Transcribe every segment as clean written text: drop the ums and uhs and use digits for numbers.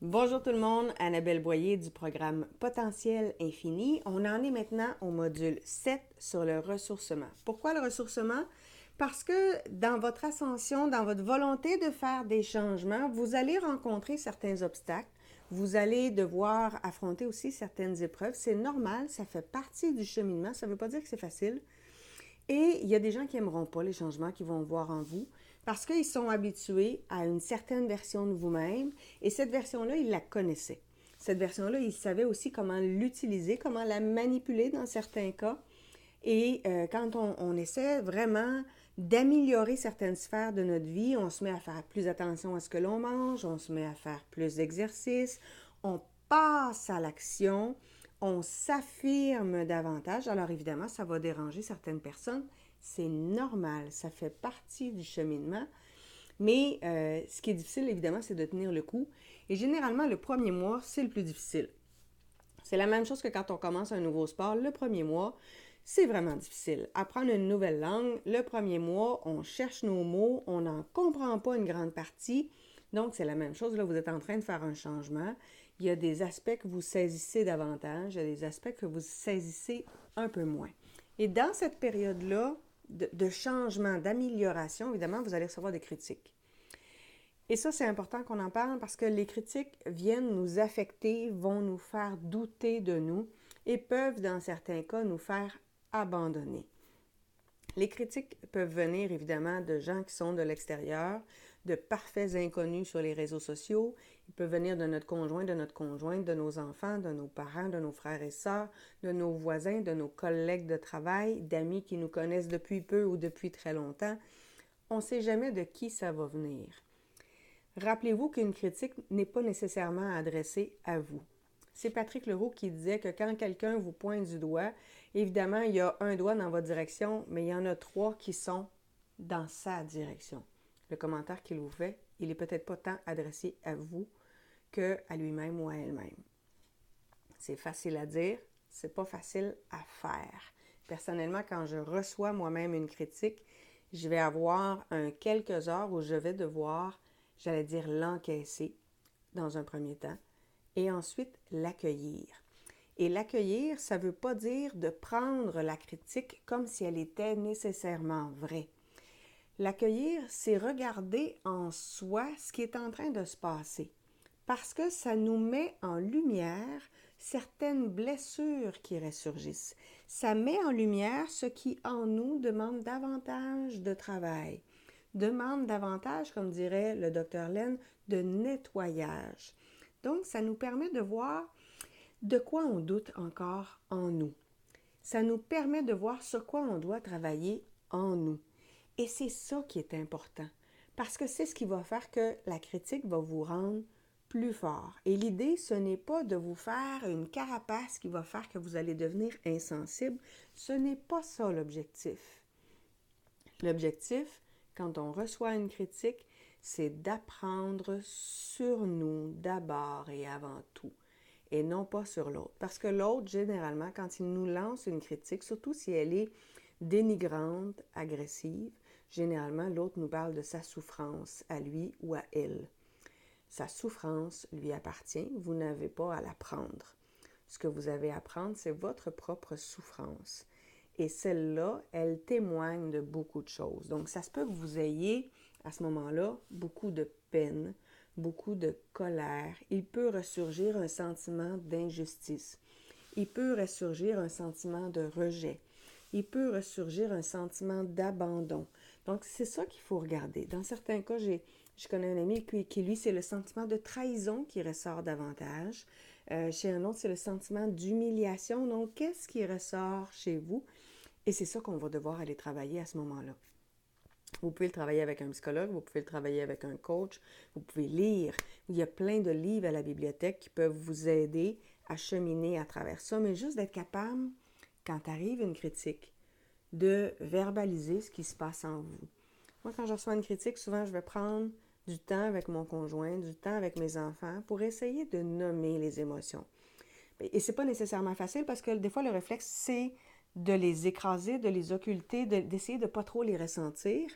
Bonjour tout le monde, Annabelle Boyer du programme Potentiel Infini. On en est maintenant au module 7 sur le ressourcement. Pourquoi le ressourcement? Parce que dans votre ascension, dans votre volonté de faire des changements, vous allez rencontrer certains obstacles. Vous allez devoir affronter aussi certaines épreuves. C'est normal, ça fait partie du cheminement. Ça ne veut pas dire que c'est facile. Et il y a des gens qui n'aimeront pas les changements qu'ils vont voir en vous parce qu'ils sont habitués à une certaine version de vous-même et cette version-là, ils la connaissaient. Cette version-là, ils savaient aussi comment l'utiliser, comment la manipuler dans certains cas. Et quand on essaie vraiment d'améliorer certaines sphères de notre vie, on se met à faire plus attention à ce que l'on mange, on se met à faire plus d'exercices, on passe à l'action, on s'affirme davantage. Alors évidemment, ça va déranger certaines personnes. C'est normal, ça fait partie du cheminement. Mais ce qui est difficile, évidemment, c'est de tenir le coup. Et généralement, le premier mois, c'est le plus difficile. C'est la même chose que quand on commence un nouveau sport. Le premier mois, c'est vraiment difficile. Apprendre une nouvelle langue, le premier mois, on cherche nos mots, on n'en comprend pas une grande partie. Donc, c'est la même chose. Là, vous êtes en train de faire un changement. Il y a des aspects que vous saisissez davantage, il y a des aspects que vous saisissez un peu moins. Et dans cette période-là de changement, d'amélioration, évidemment, vous allez recevoir des critiques. Et ça, c'est important qu'on en parle parce que les critiques viennent nous affecter, vont nous faire douter de nous et peuvent, dans certains cas, nous faire abandonner. Les critiques peuvent venir évidemment de gens qui sont de l'extérieur, de parfaits inconnus sur les réseaux sociaux. Ils peuvent venir de notre conjoint, de notre conjointe, de nos enfants, de nos parents, de nos frères et sœurs, de nos voisins, de nos collègues de travail, d'amis qui nous connaissent depuis peu ou depuis très longtemps. On ne sait jamais de qui ça va venir. Rappelez-vous qu'une critique n'est pas nécessairement adressée à vous. C'est Patrick Leroux qui disait que quand quelqu'un vous pointe du doigt, évidemment, il y a un doigt dans votre direction, mais il y en a trois qui sont dans sa direction. Le commentaire qu'il vous fait, il n'est peut-être pas tant adressé à vous qu'à lui-même ou à elle-même. C'est facile à dire, c'est pas facile à faire. Personnellement, quand je reçois moi-même une critique, je vais avoir quelques heures où je vais devoir, j'allais dire, l'encaisser dans un premier temps et ensuite l'accueillir. Et l'accueillir, ça ne veut pas dire de prendre la critique comme si elle était nécessairement vraie. L'accueillir, c'est regarder en soi ce qui est en train de se passer, parce que ça nous met en lumière certaines blessures qui ressurgissent. Ça met en lumière ce qui en nous demande davantage de travail, demande davantage, comme dirait le docteur Len, de nettoyage. Donc, ça nous permet de voir de quoi on doute encore en nous. Ça nous permet de voir sur quoi on doit travailler en nous. Et c'est ça qui est important, parce que c'est ce qui va faire que la critique va vous rendre plus fort. Et l'idée, ce n'est pas de vous faire une carapace qui va faire que vous allez devenir insensible. Ce n'est pas ça l'objectif. L'objectif, quand on reçoit une critique, c'est d'apprendre sur nous d'abord et avant tout, et non pas sur l'autre. Parce que l'autre, généralement, quand il nous lance une critique, surtout si elle est dénigrante, agressive, généralement, l'autre nous parle de sa souffrance à lui ou à elle. Sa souffrance lui appartient, vous n'avez pas à la prendre. Ce que vous avez à prendre, c'est votre propre souffrance. Et celle-là, elle témoigne de beaucoup de choses. Donc, ça se peut que vous ayez, à ce moment-là, beaucoup de peine, beaucoup de colère. Il peut ressurgir un sentiment d'injustice. Il peut ressurgir un sentiment de rejet. Il peut ressurgir un sentiment d'abandon. Donc, c'est ça qu'il faut regarder. Dans certains cas, je connais un ami qui, lui, c'est le sentiment de trahison qui ressort davantage. Chez un autre, c'est le sentiment d'humiliation. Donc, qu'est-ce qui ressort chez vous? Et c'est ça qu'on va devoir aller travailler à ce moment-là. Vous pouvez le travailler avec un psychologue, vous pouvez le travailler avec un coach, vous pouvez lire. Il y a plein de livres à la bibliothèque qui peuvent vous aider à cheminer à travers ça, mais juste d'être capable, quand arrive une critique, de verbaliser ce qui se passe en vous. Moi, quand je reçois une critique, souvent, je vais prendre du temps avec mon conjoint, du temps avec mes enfants pour essayer de nommer les émotions. Et c'est pas nécessairement facile parce que des fois, le réflexe, c'est de les écraser, de les occulter, d'essayer de ne pas trop les ressentir,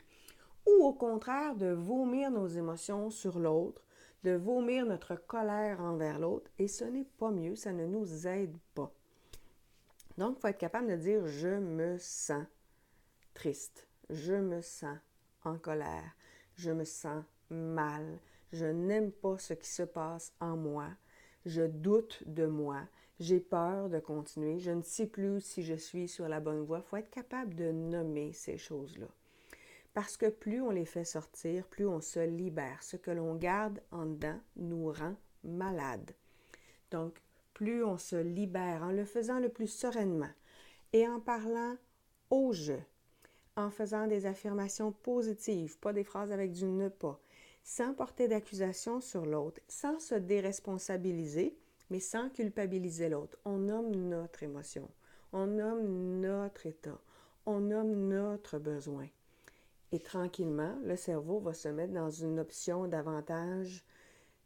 ou au contraire, de vomir nos émotions sur l'autre, de vomir notre colère envers l'autre et ce n'est pas mieux, ça ne nous aide pas. Donc, il faut être capable de dire « je me sens triste, je me sens en colère, je me sens mal, je n'aime pas ce qui se passe en moi, je doute de moi, j'ai peur de continuer, je ne sais plus si je suis sur la bonne voie. » Il faut être capable de nommer ces choses-là. Parce que plus on les fait sortir, plus on se libère. Ce que l'on garde en dedans nous rend malades. Donc, plus on se libère en le faisant le plus sereinement et en parlant au « je », en faisant des affirmations positives, pas des phrases avec du « ne pas », sans porter d'accusation sur l'autre, sans se déresponsabiliser, mais sans culpabiliser l'autre. On nomme notre émotion, on nomme notre état, on nomme notre besoin. Et tranquillement, le cerveau va se mettre dans une option davantage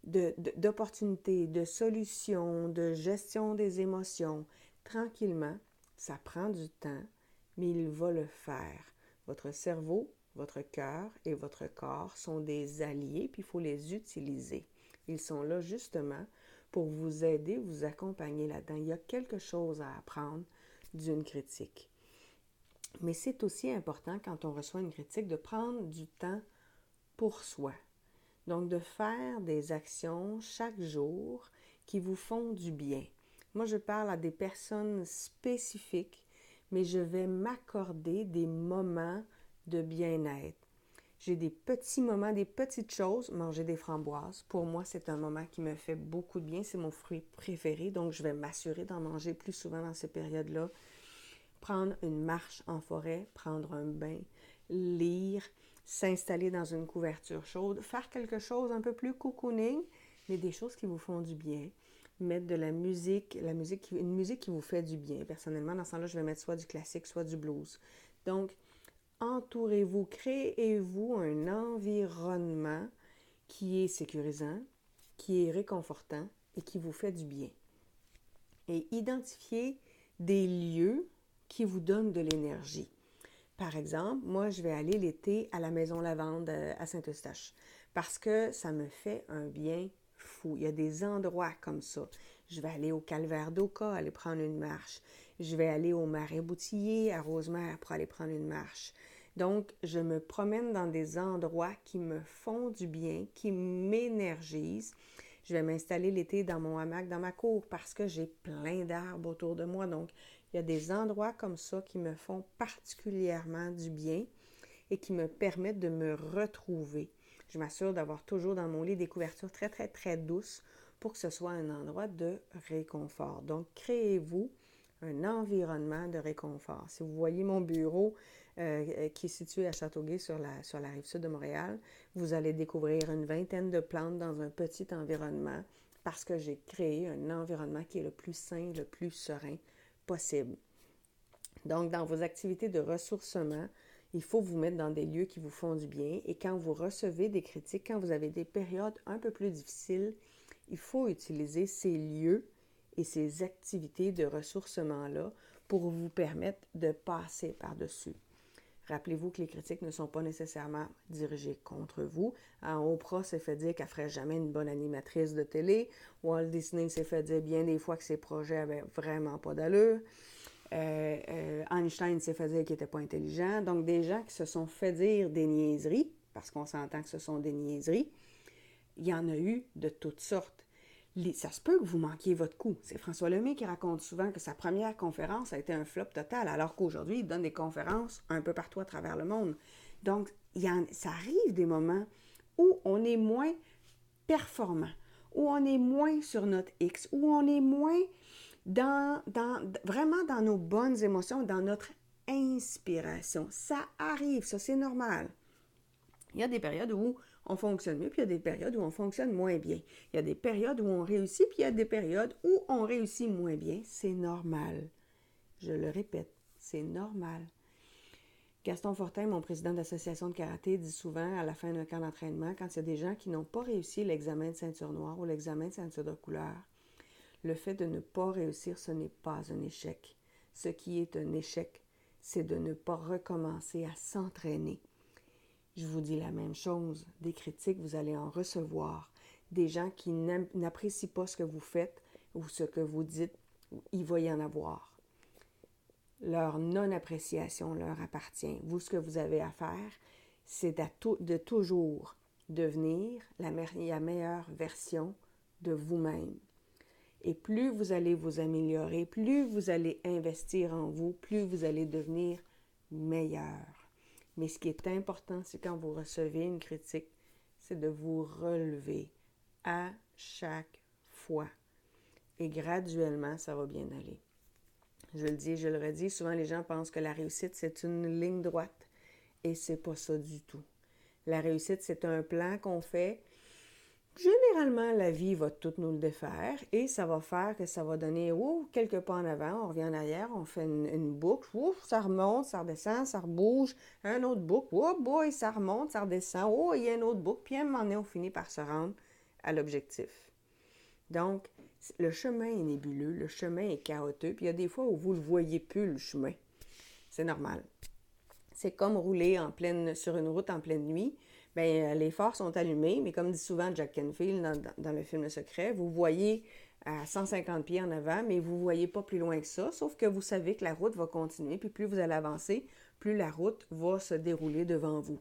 d'opportunités, de solutions, de gestion des émotions. Tranquillement, ça prend du temps, mais il va le faire. Votre cerveau, votre cœur et votre corps sont des alliés, puis il faut les utiliser. Ils sont là justement pour vous aider, vous accompagner là-dedans. Il y a quelque chose à apprendre d'une critique. Mais c'est aussi important quand on reçoit une critique de prendre du temps pour soi. Donc, de faire des actions chaque jour qui vous font du bien. Moi, je parle à des personnes spécifiques, mais je vais m'accorder des moments de bien-être. J'ai des petits moments, des petites choses. Manger des framboises, pour moi, c'est un moment qui me fait beaucoup de bien. C'est mon fruit préféré, donc je vais m'assurer d'en manger plus souvent dans ces périodes-là. Prendre une marche en forêt, prendre un bain, lire, s'installer dans une couverture chaude, faire quelque chose un peu plus cocooning, mais des choses qui vous font du bien. Mettre de la musique, une musique qui vous fait du bien. Personnellement, dans ce temps-là, je vais mettre soit du classique, soit du blues. Donc, entourez-vous, créez-vous un environnement qui est sécurisant, qui est réconfortant et qui vous fait du bien. Et identifiez des lieux qui vous donnent de l'énergie. Par exemple, moi, je vais aller l'été à la Maison Lavande à Saint-Eustache parce que ça me fait un bien fou. Il y a des endroits comme ça. Je vais aller au Calvaire d'Oka, aller prendre une marche. Je vais aller au Marais Boutillier, à Rosemère, pour aller prendre une marche. Donc, je me promène dans des endroits qui me font du bien, qui m'énergisent. Je vais m'installer l'été dans mon hamac, dans ma cour, parce que j'ai plein d'arbres autour de moi. Donc, il y a des endroits comme ça qui me font particulièrement du bien et qui me permettent de me retrouver. Je m'assure d'avoir toujours dans mon lit des couvertures très, très, très douces pour que ce soit un endroit de réconfort. Donc, créez-vous un environnement de réconfort. Si vous voyez mon bureau qui est situé à Châteauguay sur la rive sud de Montréal, vous allez découvrir une vingtaine de plantes dans un petit environnement parce que j'ai créé un environnement qui est le plus sain, le plus serein possible. Donc, dans vos activités de ressourcement, il faut vous mettre dans des lieux qui vous font du bien et quand vous recevez des critiques, quand vous avez des périodes un peu plus difficiles, il faut utiliser ces lieux et ces activités de ressourcement-là pour vous permettre de passer par-dessus. Rappelez-vous que les critiques ne sont pas nécessairement dirigées contre vous. Oprah s'est fait dire qu'elle ne ferait jamais une bonne animatrice de télé. Walt Disney s'est fait dire bien des fois que ses projets avaient vraiment pas d'allure. Einstein s'est fait dire qu'il n'était pas intelligent. Donc, des gens qui se sont fait dire des niaiseries, parce qu'on s'entend que ce sont des niaiseries, il y en a eu de toutes sortes. Ça se peut que vous manquiez votre coup. C'est François Lemay qui raconte souvent que sa première conférence a été un flop total, alors qu'aujourd'hui, il donne des conférences un peu partout à travers le monde. Donc, ça arrive des moments où on est moins performant, où on est moins sur notre X, où on est moins vraiment dans nos bonnes émotions, dans notre inspiration. Ça arrive, ça c'est normal. Il y a des périodes où on fonctionne mieux, puis il y a des périodes où on fonctionne moins bien. Il y a des périodes où on réussit, puis il y a des périodes où on réussit moins bien. C'est normal. Je le répète, c'est normal. Gaston Fortin, mon président d'association de karaté, dit souvent à la fin d'un camp d'entraînement, quand il y a des gens qui n'ont pas réussi l'examen de ceinture noire ou l'examen de ceinture de couleur, le fait de ne pas réussir, ce n'est pas un échec. Ce qui est un échec, c'est de ne pas recommencer à s'entraîner. Je vous dis la même chose, des critiques, vous allez en recevoir. des gens qui n'apprécient pas ce que vous faites ou ce que vous dites, il va y en avoir. Leur non-appréciation leur appartient. Vous, ce que vous avez à faire, c'est de toujours devenir la meilleure version de vous-même. Et plus vous allez vous améliorer, plus vous allez investir en vous, plus vous allez devenir meilleur. Mais ce qui est important, c'est quand vous recevez une critique, c'est de vous relever à chaque fois. Et graduellement, ça va bien aller. Je le dis, je le redis, souvent les gens pensent que la réussite, c'est une ligne droite. Et c'est pas ça du tout. La réussite, c'est un plan qu'on fait. Généralement, la vie va tout nous le défaire et ça va faire que ça va donner quelques pas en avant, on revient en arrière, on fait une boucle, ça remonte, ça redescend, ça rebouge, un autre boucle, oh boy, ça remonte, ça redescend, il y a une autre boucle, puis à un moment donné, on finit par se rendre à l'objectif. Donc, le chemin est nébuleux, le chemin est chaotique, puis il y a des fois où vous ne le voyez plus, le chemin. C'est normal. C'est comme rouler sur une route en pleine nuit. Bien, les phares sont allumés, mais comme dit souvent Jack Canfield dans le film Le Secret, vous voyez à 150 pieds en avant, mais vous ne voyez pas plus loin que ça, sauf que vous savez que la route va continuer, puis plus vous allez avancer, plus la route va se dérouler devant vous.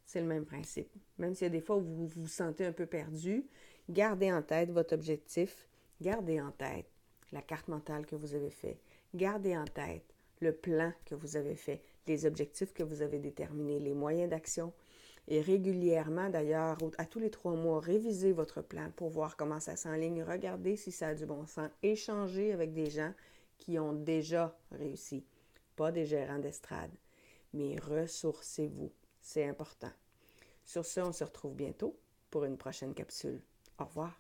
C'est le même principe. Même s'il y a des fois où vous vous sentez un peu perdu, gardez en tête votre objectif, gardez en tête la carte mentale que vous avez faite, gardez en tête le plan que vous avez fait, les objectifs que vous avez déterminés, les moyens d'action. Et régulièrement, d'ailleurs, à tous les 3 mois, révisez votre plan pour voir comment ça s'enligne, regardez si ça a du bon sens, échangez avec des gens qui ont déjà réussi, pas des gérants d'estrade, mais ressourcez-vous, c'est important. Sur ce, on se retrouve bientôt pour une prochaine capsule. Au revoir.